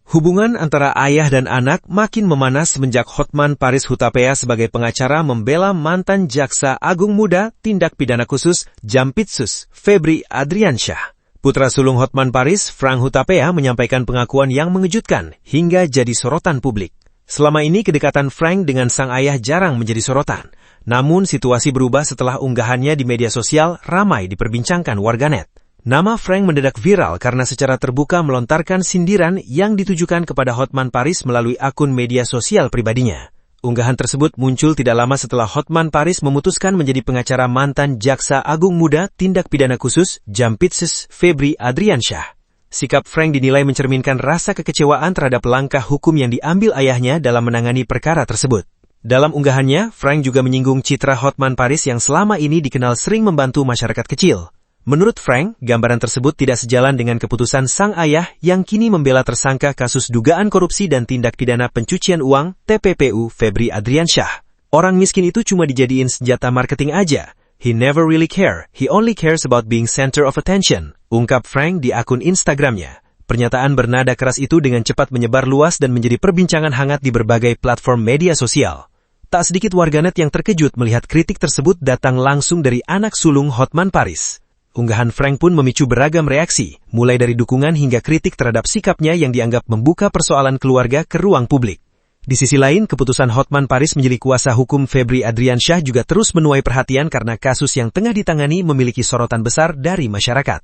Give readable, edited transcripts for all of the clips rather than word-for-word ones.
Hubungan antara ayah dan anak makin memanas semenjak Hotman Paris Hutapea sebagai pengacara membela mantan Jaksa Agung Muda Tindak Pidana Khusus Jampitsus, Febri Adriansyah. Putra sulung Hotman Paris, Frank Hutapea, menyampaikan pengakuan yang mengejutkan hingga jadi sorotan publik. Selama ini kedekatan Frank dengan sang ayah jarang menjadi sorotan. Namun situasi berubah setelah unggahannya di media sosial ramai diperbincangkan warganet. Nama Frank mendadak viral karena secara terbuka melontarkan sindiran yang ditujukan kepada Hotman Paris melalui akun media sosial pribadinya. Unggahan tersebut muncul tidak lama setelah Hotman Paris memutuskan menjadi pengacara mantan Jaksa Agung Muda Tindak Pidana Khusus Jampitsus, Febri Adriansyah. Sikap Frank dinilai mencerminkan rasa kekecewaan terhadap langkah hukum yang diambil ayahnya dalam menangani perkara tersebut. Dalam unggahannya, Frank juga menyinggung citra Hotman Paris yang selama ini dikenal sering membantu masyarakat kecil. Menurut Frank, gambaran tersebut tidak sejalan dengan keputusan sang ayah yang kini membela tersangka kasus dugaan korupsi dan tindak pidana pencucian uang (TPPU) Febri Adriansyah. Orang miskin itu cuma dijadiin senjata marketing aja. He never really care, he only cares about being center of attention, ungkap Frank di akun Instagramnya. Pernyataan bernada keras itu dengan cepat menyebar luas dan menjadi perbincangan hangat di berbagai platform media sosial. Tak sedikit warganet yang terkejut melihat kritik tersebut datang langsung dari anak sulung Hotman Paris. Unggahan Frank pun memicu beragam reaksi, mulai dari dukungan hingga kritik terhadap sikapnya yang dianggap membuka persoalan keluarga ke ruang publik. Di sisi lain, keputusan Hotman Paris menjadi kuasa hukum Febri Adriansyah juga terus menuai perhatian karena kasus yang tengah ditangani memiliki sorotan besar dari masyarakat.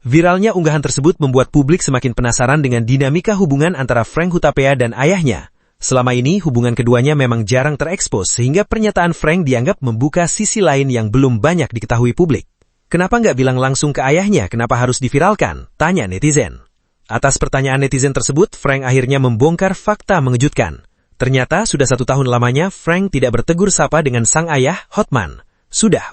Viralnya unggahan tersebut membuat publik semakin penasaran dengan dinamika hubungan antara Frank Hutapea dan ayahnya. Selama ini, hubungan keduanya memang jarang terekspos sehingga pernyataan Frank dianggap membuka sisi lain yang belum banyak diketahui publik. Kenapa nggak bilang langsung ke ayahnya, kenapa harus diviralkan? Tanya netizen. Atas pertanyaan netizen tersebut, Frank akhirnya membongkar fakta mengejutkan. Ternyata sudah 1 tahun lamanya Frank tidak bertegur sapa dengan sang ayah, Hotman.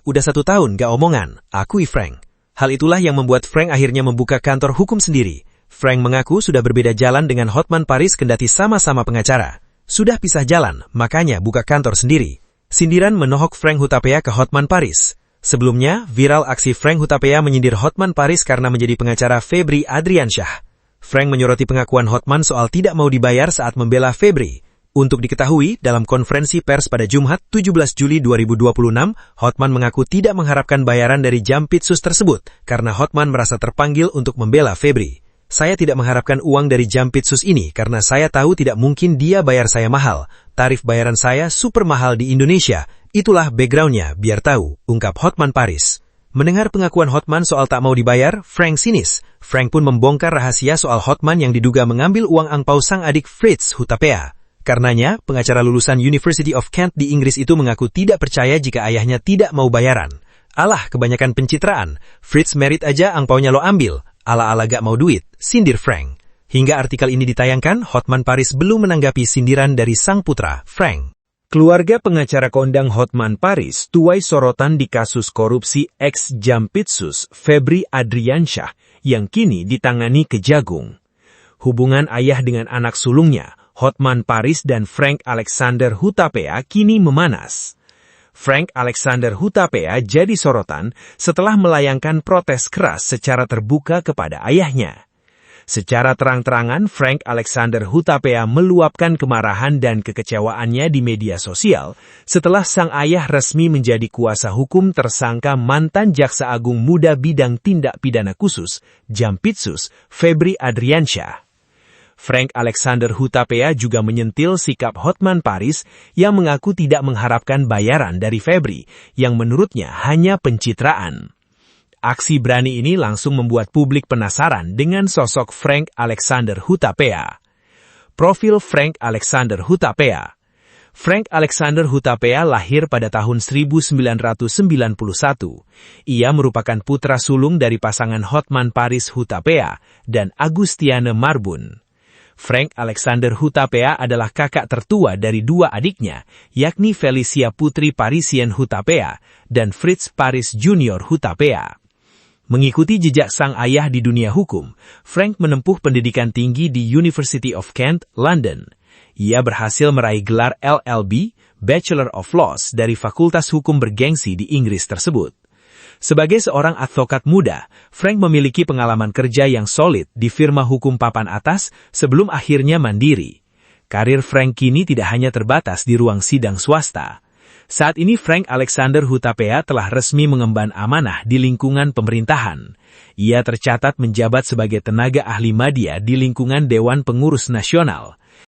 Udah 1 tahun gak omongan, akui Frank. Hal itulah yang membuat Frank akhirnya membuka kantor hukum sendiri. Frank mengaku sudah berbeda jalan dengan Hotman Paris kendati sama-sama pengacara. Sudah pisah jalan, makanya buka kantor sendiri. Sindiran menohok Frank Hutapea ke Hotman Paris. Sebelumnya, viral aksi Frank Hutapea menyindir Hotman Paris karena menjadi pengacara Febri Adriansyah. Frank menyoroti pengakuan Hotman soal tidak mau dibayar saat membela Febri. Untuk diketahui, dalam konferensi pers pada Jumat 17 Juli 2026, Hotman mengaku tidak mengharapkan bayaran dari Jampitsus tersebut karena Hotman merasa terpanggil untuk membela Febri. Saya tidak mengharapkan uang dari Jampitsus ini karena saya tahu tidak mungkin dia bayar saya mahal. Tarif bayaran saya super mahal di Indonesia. Itulah backgroundnya, biar tahu, ungkap Hotman Paris. Mendengar pengakuan Hotman soal tak mau dibayar, Frank sinis. Frank pun membongkar rahasia soal Hotman yang diduga mengambil uang angpau sang adik Fritz Hutapea. Karenanya, pengacara lulusan University of Kent di Inggris itu mengaku tidak percaya jika ayahnya tidak mau bayaran. Alah, kebanyakan pencitraan. Fritz merit aja angpaunya lo ambil. Ala-ala gak mau duit, sindir Frank. Hingga artikel ini ditayangkan, Hotman Paris belum menanggapi sindiran dari sang putra, Frank. Keluarga pengacara kondang Hotman Paris tuai sorotan di kasus korupsi ex-Jampitsus Febri Adriansyah yang kini ditangani Kejagung. Hubungan ayah dengan anak sulungnya, Hotman Paris dan Frank Alexander Hutapea kini memanas. Frank Alexander Hutapea jadi sorotan setelah melayangkan protes keras secara terbuka kepada ayahnya. Secara terang-terangan, Frank Alexander Hutapea meluapkan kemarahan dan kekecewaannya di media sosial setelah sang ayah resmi menjadi kuasa hukum tersangka mantan Jaksa Agung Muda Bidang Tindak Pidana Khusus, Jampitsus, Febri Adriansyah. Frank Alexander Hutapea juga menyentil sikap Hotman Paris yang mengaku tidak mengharapkan bayaran dari Febri, yang menurutnya hanya pencitraan. Aksi berani ini langsung membuat publik penasaran dengan sosok Frank Alexander Hutapea. Profil Frank Alexander Hutapea. Frank Alexander Hutapea lahir pada tahun 1991. Ia merupakan putra sulung dari pasangan Hotman Paris Hutapea dan Agustiane Marbun. Frank Alexander Hutapea adalah kakak tertua dari 2 adiknya, yakni Felicia Putri Parisien Hutapea dan Fritz Paris Junior Hutapea. Mengikuti jejak sang ayah di dunia hukum, Frank menempuh pendidikan tinggi di University of Kent, London. Ia berhasil meraih gelar LLB, Bachelor of Laws, dari Fakultas Hukum bergengsi di Inggris tersebut. Sebagai seorang advokat muda, Frank memiliki pengalaman kerja yang solid di firma hukum papan atas sebelum akhirnya mandiri. Karir Frank kini tidak hanya terbatas di ruang sidang swasta. Saat ini Frank Alexander Hutapea telah resmi mengemban amanah di lingkungan pemerintahan. Ia tercatat menjabat sebagai tenaga ahli media di lingkungan Dewan Pengurus Nasional.